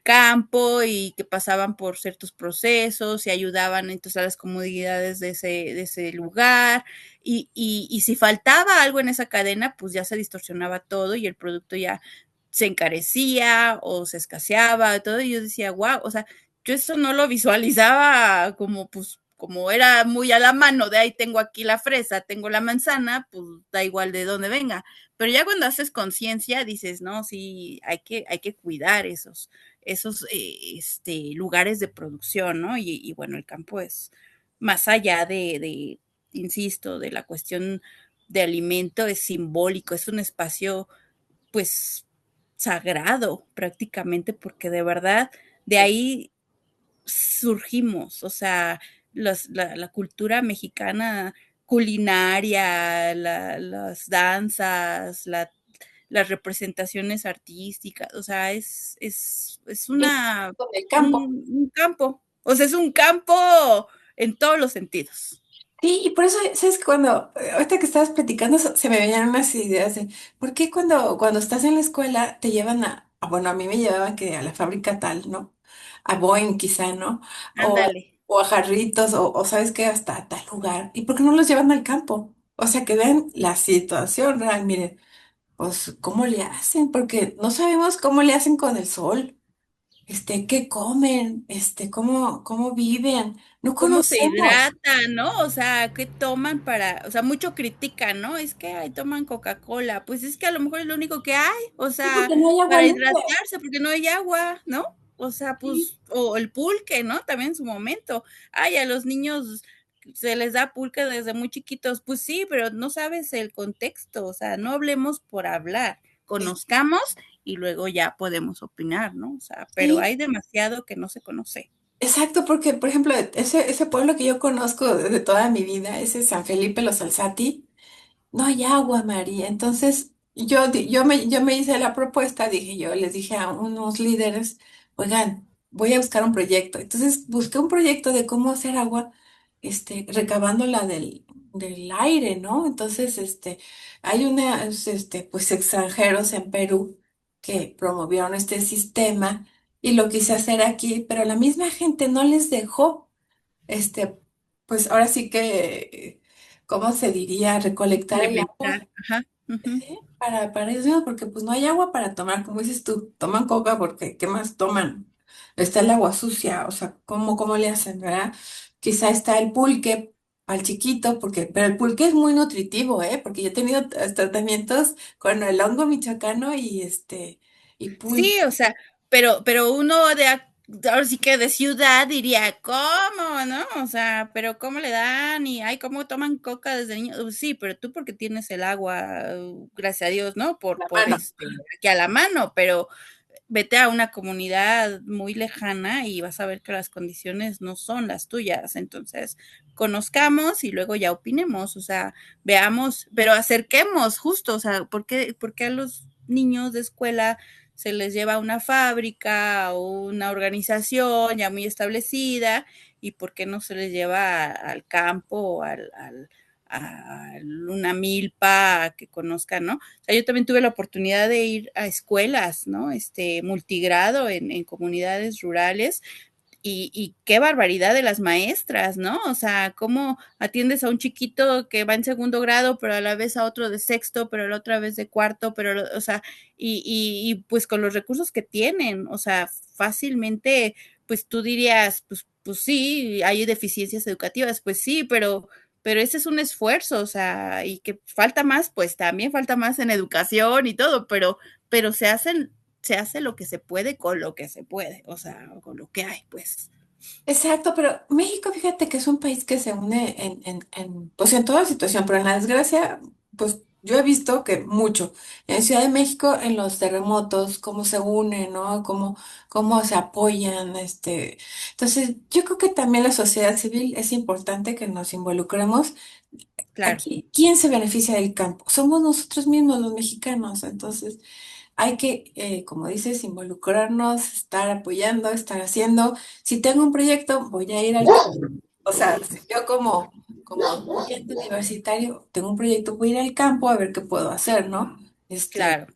campo y que pasaban por ciertos procesos y ayudaban entonces a las comunidades de ese lugar. Y si faltaba algo en esa cadena, pues ya se distorsionaba todo y el producto ya se encarecía o se escaseaba, todo. Y yo decía, wow, o sea, yo eso no lo visualizaba como, pues, como era muy a la mano, de ahí tengo aquí la fresa, tengo la manzana, pues da igual de dónde venga. Pero ya cuando haces conciencia, dices, no, sí, hay que cuidar esos lugares de producción, ¿no? Y bueno, el campo es más allá insisto, de la cuestión de alimento, es simbólico, es un espacio, pues, sagrado prácticamente, porque de verdad de ahí surgimos, o sea, la cultura mexicana culinaria, las danzas, las representaciones artísticas, o sea, es Y del campo. un campo, o sea, es un campo en todos los sentidos. Sí, y por eso, ¿sabes? Cuando, ahorita que estabas platicando, se me venían unas ideas de, ¿por qué cuando estás en la escuela te llevan bueno, a mí me llevaban que a la fábrica tal, ¿no? A Boeing quizá, ¿no? O, Ándale. o a Jarritos, o ¿sabes qué? Hasta a tal lugar. ¿Y por qué no los llevan al campo? O sea, que vean la situación real, miren, pues, ¿cómo le hacen? Porque no sabemos cómo le hacen con el sol, qué comen, cómo viven. No Cómo se conocemos. hidratan, ¿no? O sea, ¿qué toman para, o sea, mucho critican, ¿no? Es que ay, toman Coca-Cola, pues es que a lo mejor es lo único que hay, o Sí, sea, porque no hay agua para limpia. hidratarse, porque no hay agua, ¿no? O sea, Sí. pues, o el pulque, ¿no? También en su momento. Ay, a los niños se les da pulque desde muy chiquitos, pues sí, pero no sabes el contexto, o sea, no hablemos por hablar, conozcamos y luego ya podemos opinar, ¿no? O sea, pero Sí, hay demasiado que no se conoce. exacto, porque, por ejemplo, ese pueblo que yo conozco de toda mi vida, ese San Felipe Los Alzati, no hay agua, María. Entonces, yo me hice la propuesta, les dije a unos líderes, oigan, voy a buscar un proyecto. Entonces, busqué un proyecto de cómo hacer agua, recabándola del aire, ¿no? Entonces, hay pues, extranjeros en Perú que promovieron este sistema y lo quise hacer aquí, pero la misma gente no les dejó, pues ahora sí que, ¿cómo se diría? Recolectar el Implementar, agua. ajá, ujú. Sí, para ellos mismos, porque pues no hay agua para tomar, como dices tú, toman coca porque ¿qué más toman? Está el agua sucia, o sea, ¿cómo le hacen, verdad? Quizá está el pulque al chiquito, pero el pulque es muy nutritivo, ¿eh? Porque yo he tenido tratamientos con el hongo michoacano y Sí, pulque. o sea, pero uno ahora sí que de ciudad diría, ¿cómo, no? O sea, pero ¿cómo le dan? Y, ay, ¿cómo toman coca desde niños? Sí, pero tú porque tienes el agua, gracias a Dios, ¿no? La Por mano. aquí a la mano, pero vete a una comunidad muy lejana y vas a ver que las condiciones no son las tuyas. Entonces, conozcamos y luego ya opinemos, o sea, veamos, pero acerquemos justo, o sea, por qué a los niños de escuela se les lleva a una fábrica o una organización ya muy establecida y por qué no se les lleva al campo o a una milpa que conozcan, ¿no? O sea, yo también tuve la oportunidad de ir a escuelas, ¿no? Multigrado en comunidades rurales y qué barbaridad de las maestras, ¿no? O sea, cómo atiendes a un chiquito que va en segundo grado, pero a la vez a otro de sexto, pero a la otra vez de cuarto, pero, o sea, y pues con los recursos que tienen, o sea, fácilmente, pues tú dirías, pues sí, hay deficiencias educativas, pues sí, pero ese es un esfuerzo, o sea, y que falta más, pues también falta más en educación y todo, pero se hace lo que se puede con lo que se puede, o sea, con lo que hay, pues. Exacto, pero México, fíjate que es un país que se une pues en toda situación, pero en la desgracia, pues yo he visto que mucho. En Ciudad de México, en los terremotos, cómo se unen, ¿no? Cómo se apoyan, Entonces, yo creo que también la sociedad civil es importante que nos involucremos. Claro, Aquí, ¿quién se beneficia del campo? Somos nosotros mismos, los mexicanos. Entonces, hay que, como dices, involucrarnos, estar apoyando, estar haciendo. Si tengo un proyecto, voy a ir al campo. O sea, si yo como estudiante universitario tengo un proyecto, voy a ir al campo a ver qué puedo hacer, ¿no? claro.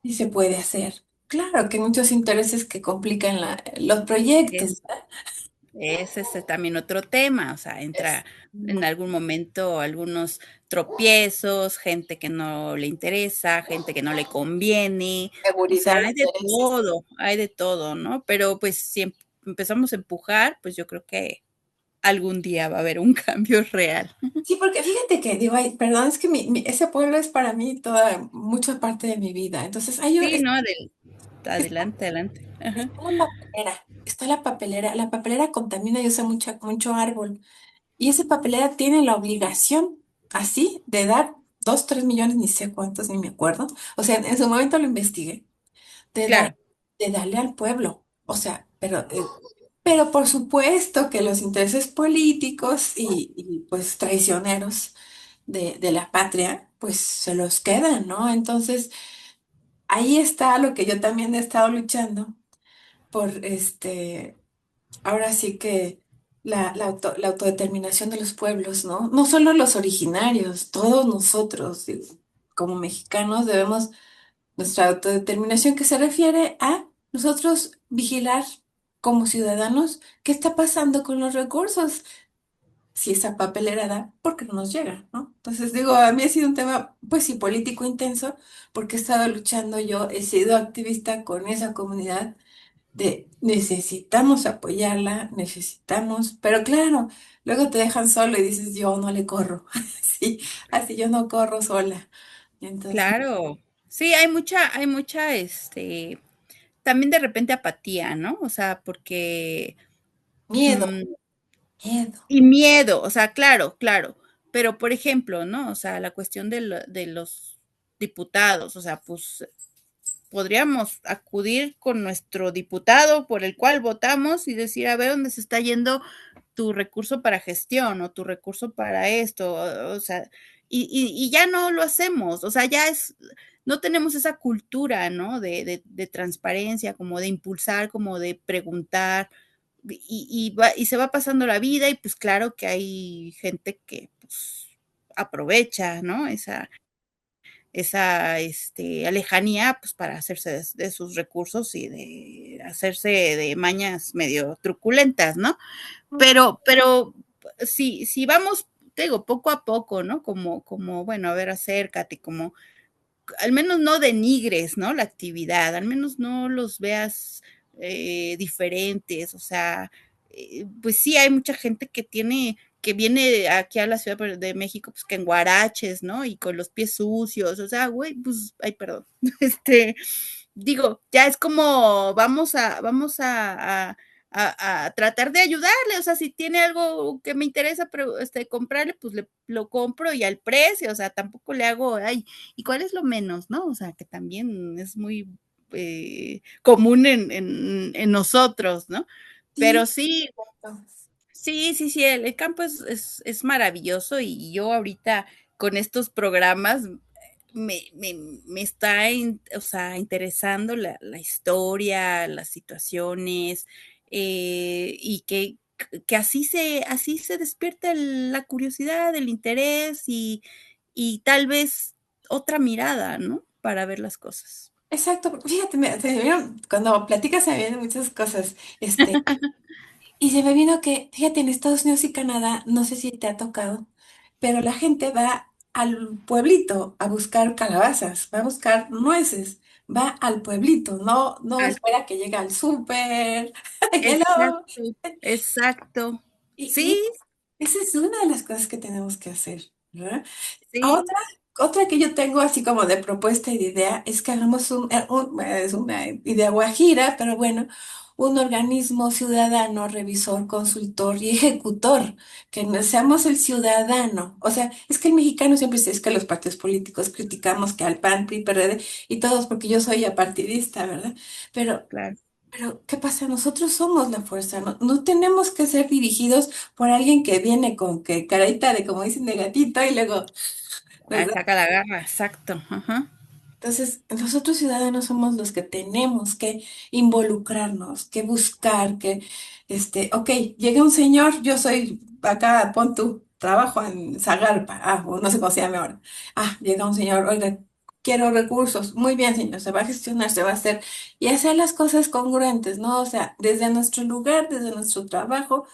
Y se puede hacer. Claro que hay muchos intereses que complican los proyectos, Es, ¿verdad? ese también otro tema, o sea, Es entra en algún momento algunos tropiezos, gente que no le interesa, gente que no le conviene, o sea, seguridad, intereses. hay de todo, ¿no? Pero pues si empezamos a empujar, pues yo creo que algún día va a haber un cambio real. Sí, porque fíjate que, digo, ay, perdón, es que ese pueblo es para mí toda, mucha parte de mi vida. Entonces, Sí, no, adelante, adelante. Ajá, está la papelera, está la papelera contamina y usa mucho árbol. Y esa papelera tiene la obligación, así, de dar 2, 3 millones, ni sé cuántos, ni me acuerdo. O sea, en su momento lo investigué, de dar, claro, de darle al pueblo. O sea, pero por supuesto que los intereses políticos pues traicioneros de la patria, pues se los quedan, ¿no? Entonces, ahí está lo que yo también he estado luchando por ahora sí que la autodeterminación de los pueblos, ¿no? No solo los originarios, todos nosotros, digo, como mexicanos debemos nuestra autodeterminación que se refiere a nosotros vigilar como ciudadanos qué está pasando con los recursos, si esa papelera da, porque no nos llega, ¿no? Entonces digo, a mí ha sido un tema, pues sí, político intenso, porque he estado luchando yo, he sido activista con esa comunidad de necesitamos apoyarla, necesitamos, pero claro, luego te dejan solo y dices, yo no le corro, sí, así yo no corro sola. Entonces, claro. Sí, hay mucha, también de repente apatía, ¿no? O sea, porque, miedo, mm, miedo. y miedo, o sea, claro, claro. Pero, por ejemplo, ¿no? O sea, la cuestión de los diputados, o sea, pues podríamos acudir con nuestro diputado por el cual votamos y decir, a ver dónde se está yendo tu recurso para gestión o tu recurso para esto, o sea, y ya no lo hacemos, o sea, ya es, no tenemos esa cultura, ¿no? De transparencia, como de impulsar, como de preguntar, y se va pasando la vida y pues claro que hay gente que pues aprovecha, ¿no? Esa lejanía pues para hacerse de sus recursos y de hacerse de mañas medio truculentas, ¿no? Pero si vamos, te digo, poco a poco, ¿no? Bueno, a ver, acércate, como, al menos no denigres, ¿no? La actividad, al menos no los veas diferentes, o sea, pues sí, hay mucha gente que viene aquí a la Ciudad de México, pues que en guaraches, ¿no? Y con los pies sucios, o sea, güey, pues, ay, perdón, este, digo, ya es como vamos a tratar de ayudarle, o sea, si tiene algo que me interesa pero, comprarle, pues lo compro y al precio, o sea, tampoco le hago, ay, ¿y cuál es lo menos, no? O sea, que también es muy común en nosotros, ¿no? Pero Sí, sí, exacto. sí, sí, sí, el campo es maravilloso y yo ahorita con estos programas me está, o sea, interesando la historia, las situaciones, y que así se despierta la curiosidad, el interés y tal vez otra mirada, ¿no? Para ver las cosas. Exacto, porque fíjate, se me vieron, cuando platicas se me vienen muchas cosas. Y se me vino que, fíjate, en Estados Unidos y Canadá, no sé si te ha tocado, pero la gente va al pueblito a buscar calabazas, va a buscar nueces, va al pueblito, no Al- espera que llegue al súper. Hello. exacto, exacto. Y Sí, esa es una de las cosas que tenemos que hacer, ¿verdad? sí, Otra que yo tengo así como de propuesta y de idea es que hagamos es una idea guajira, pero bueno, un organismo ciudadano, revisor, consultor y ejecutor, que no seamos el ciudadano. O sea, es que el mexicano siempre dice, es que los partidos políticos criticamos que al PAN, PRI, PRD y todos porque yo soy apartidista, ¿verdad? Pero claro. ¿qué pasa? Nosotros somos la fuerza, no tenemos que ser dirigidos por alguien que viene con que carita de, como dicen, de gatito y luego nos Ah, da. saca la garra, exacto. Ajá. Entonces, nosotros ciudadanos somos los que tenemos que involucrarnos, que buscar, ok, llega un señor, yo soy acá, pon tu trabajo en Zagarpa, o no sé cómo se llama ahora. Llega un señor, oiga, quiero recursos. Muy bien, señor, se va a gestionar, se va a hacer, y hacer las cosas congruentes, ¿no? O sea, desde nuestro lugar, desde nuestro trabajo.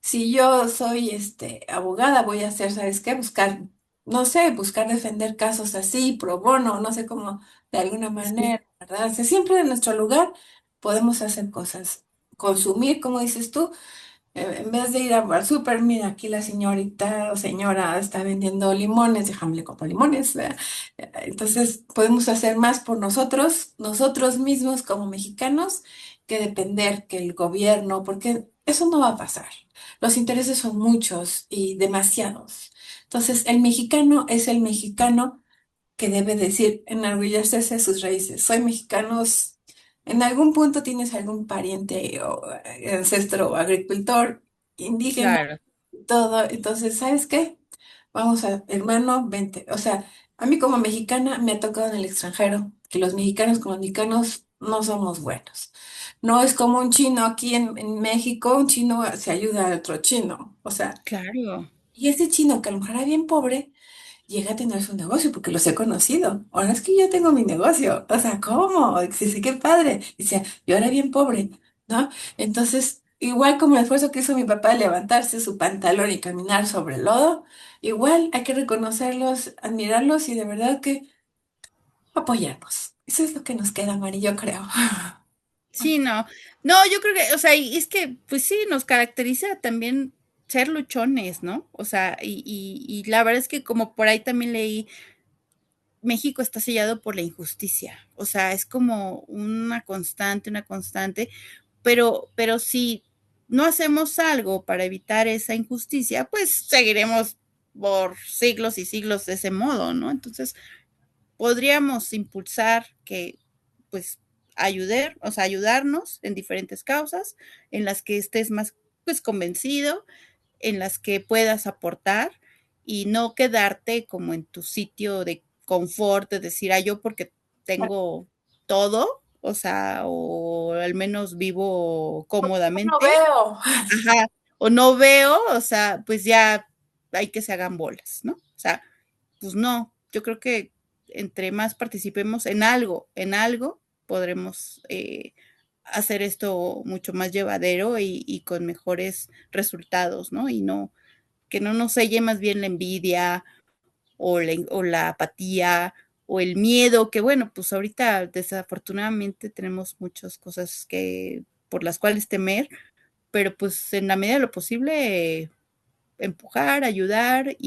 Si yo soy abogada, voy a hacer, ¿sabes qué? Buscar, no sé, buscar defender casos así, pro bono, no sé cómo, de alguna Sí, manera, ¿verdad? O sea, siempre en nuestro lugar podemos hacer cosas. Consumir, como dices tú, en vez de ir al súper, mira, aquí la señorita o señora está vendiendo limones, déjame le compro limones, ¿verdad? Entonces, podemos hacer más por nosotros mismos como mexicanos, que depender que el gobierno, porque eso no va a pasar. Los intereses son muchos y demasiados. Entonces, el mexicano es el mexicano que debe decir, enorgullecerse de sus raíces. Soy mexicano. En algún punto tienes algún pariente o ancestro o agricultor indígena, claro, todo. Entonces, ¿sabes qué? Vamos a, hermano, vente. O sea, a mí como mexicana me ha tocado en el extranjero que los mexicanos como mexicanos no somos buenos. No es como un chino aquí en México, un chino se ayuda a otro chino. O sea, claro, y ese chino que a lo mejor era bien pobre llega a tener su negocio porque los he conocido. Ahora es que yo tengo mi negocio. O sea, ¿cómo? Dice, qué padre. Dice, yo era bien pobre, ¿no? Entonces, igual como el esfuerzo que hizo mi papá de levantarse su pantalón y caminar sobre el lodo, igual hay que reconocerlos, admirarlos y de verdad que apoyarnos. Eso es lo que nos queda, Mari, yo creo. sí, no, no, yo creo que, o sea, y es que, pues sí, nos caracteriza también ser luchones, ¿no? O sea, y la verdad es que como por ahí también leí, México está sellado por la injusticia, o sea, es como una constante, pero si no hacemos algo para evitar esa injusticia, pues seguiremos por siglos y siglos de ese modo, ¿no? Entonces, podríamos impulsar que, pues, o sea, ayudarnos en diferentes causas en las que estés más, pues, convencido, en las que puedas aportar y no quedarte como en tu sitio de confort, de decir, yo porque tengo todo, o sea, o al menos vivo No cómodamente, veo. ajá, o no veo, o sea, pues ya hay que se hagan bolas, ¿no? O sea, pues no, yo creo que entre más participemos en algo podremos hacer esto mucho más llevadero y con mejores resultados, ¿no? Y no, que no nos selle más bien la envidia o la apatía o el miedo, que bueno, pues ahorita desafortunadamente tenemos muchas cosas que por las cuales temer, pero pues en la medida de lo posible empujar, ayudar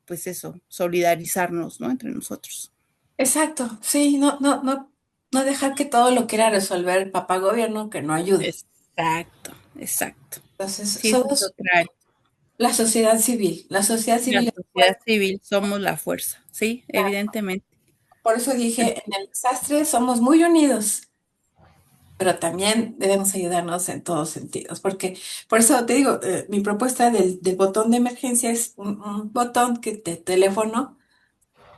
pues eso, solidarizarnos, ¿no? Entre nosotros. Exacto, sí, no, no, no. No dejar que todo lo quiera resolver el papá gobierno que no ayuda. Exacto, exacto. Entonces, Sí, esa es somos otra área. la sociedad civil. La sociedad La civil es sociedad fuerte. civil somos la fuerza, sí, evidentemente. Por eso dije, en el desastre somos muy unidos, pero también debemos ayudarnos en todos sentidos, porque por eso te digo, mi propuesta del botón de emergencia es un botón que de teléfono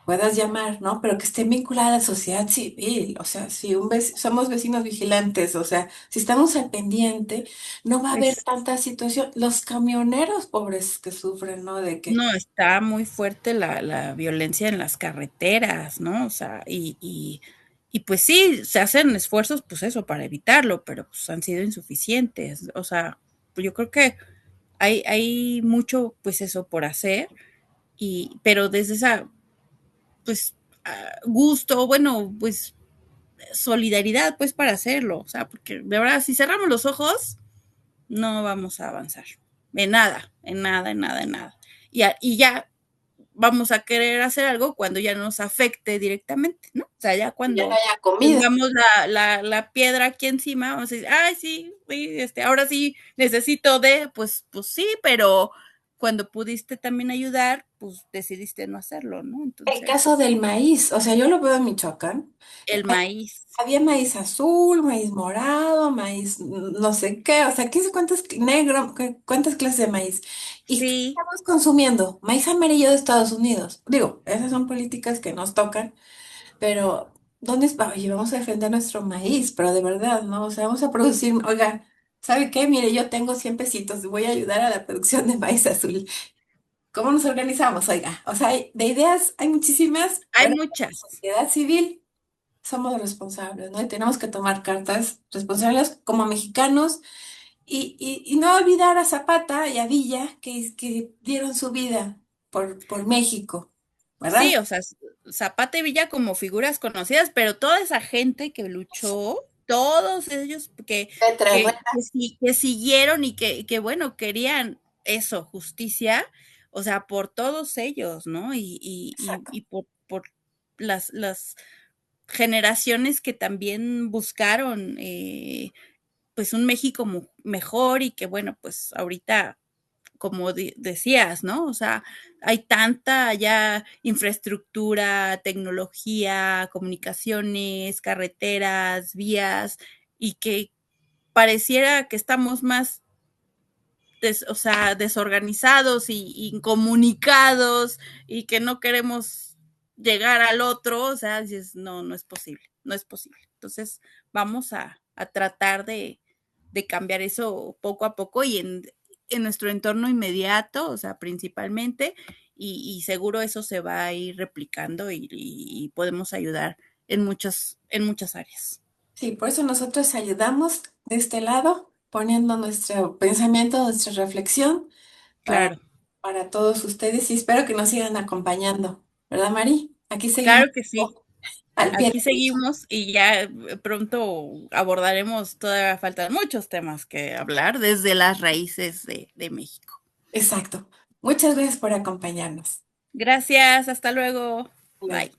puedas llamar, ¿no? Pero que esté vinculada a la sociedad civil, o sea, si somos vecinos vigilantes, o sea, si estamos al pendiente, no va a haber Es, tanta situación. Los camioneros pobres que sufren, ¿no? De que no, está muy fuerte la violencia en las carreteras, ¿no? O sea, y pues sí, se hacen esfuerzos, pues eso, para evitarlo, pero pues han sido insuficientes. O sea, pues yo creo que hay mucho, pues eso, por hacer, pero desde esa, pues, gusto, bueno, pues solidaridad, pues, para hacerlo. O sea, porque de verdad, si cerramos los ojos, no vamos a avanzar. En nada, en nada, en nada, en nada. Y ya vamos a querer hacer algo cuando ya nos afecte directamente, ¿no? O sea, ya ya no cuando haya comida. tengamos la piedra aquí encima, vamos a decir, ay, sí, sí, ahora sí necesito pues sí, pero cuando pudiste también ayudar, pues decidiste no hacerlo, ¿no? El Entonces, caso del maíz, o sea, yo lo veo en Michoacán. el maíz, Había maíz azul, maíz morado, maíz no sé qué, o sea, quién sabe cuántas negro, cuántas clases de maíz. ¿Y qué sí, estamos consumiendo? Maíz amarillo de Estados Unidos. Digo, esas son políticas que nos tocan, pero ¿dónde está? Oye, vamos a defender nuestro maíz, pero de verdad, ¿no? O sea, vamos a producir, oiga, ¿sabe qué? Mire, yo tengo 100 pesitos, voy a ayudar a la producción de maíz azul. ¿Cómo nos organizamos? Oiga, o sea, de ideas hay muchísimas, hay pero la muchas. sociedad civil somos responsables, ¿no? Y tenemos que tomar cartas responsables como mexicanos y no olvidar a Zapata y a Villa que dieron su vida por México, Sí, ¿verdad? o sea, Zapata y Villa como figuras conocidas, pero toda esa gente que luchó, todos ellos Petra, bueno, que siguieron y que, bueno, querían eso, justicia, o sea, por todos ellos, ¿no? Y por las generaciones que también buscaron, pues un México mejor y que, bueno, pues ahorita como decías, ¿no? O sea, hay tanta ya infraestructura, tecnología, comunicaciones, carreteras, vías, y que pareciera que estamos más, o sea, desorganizados y incomunicados y que no queremos llegar al otro, o sea, dices, no, no es posible, no es posible. Entonces, vamos a tratar de cambiar eso poco a poco y en nuestro entorno inmediato, o sea, principalmente, y seguro eso se va a ir replicando y podemos ayudar en muchas áreas. sí, por eso nosotros ayudamos de este lado, poniendo nuestro pensamiento, nuestra reflexión para, Claro, para todos ustedes y espero que nos sigan acompañando, ¿verdad, Mari? Aquí seguimos claro que sí. al pie Aquí de lucha. seguimos y ya pronto abordaremos, todavía faltan muchos temas que hablar desde las raíces de México. Exacto. Muchas gracias por acompañarnos. Gracias, hasta luego. Luego. Bye.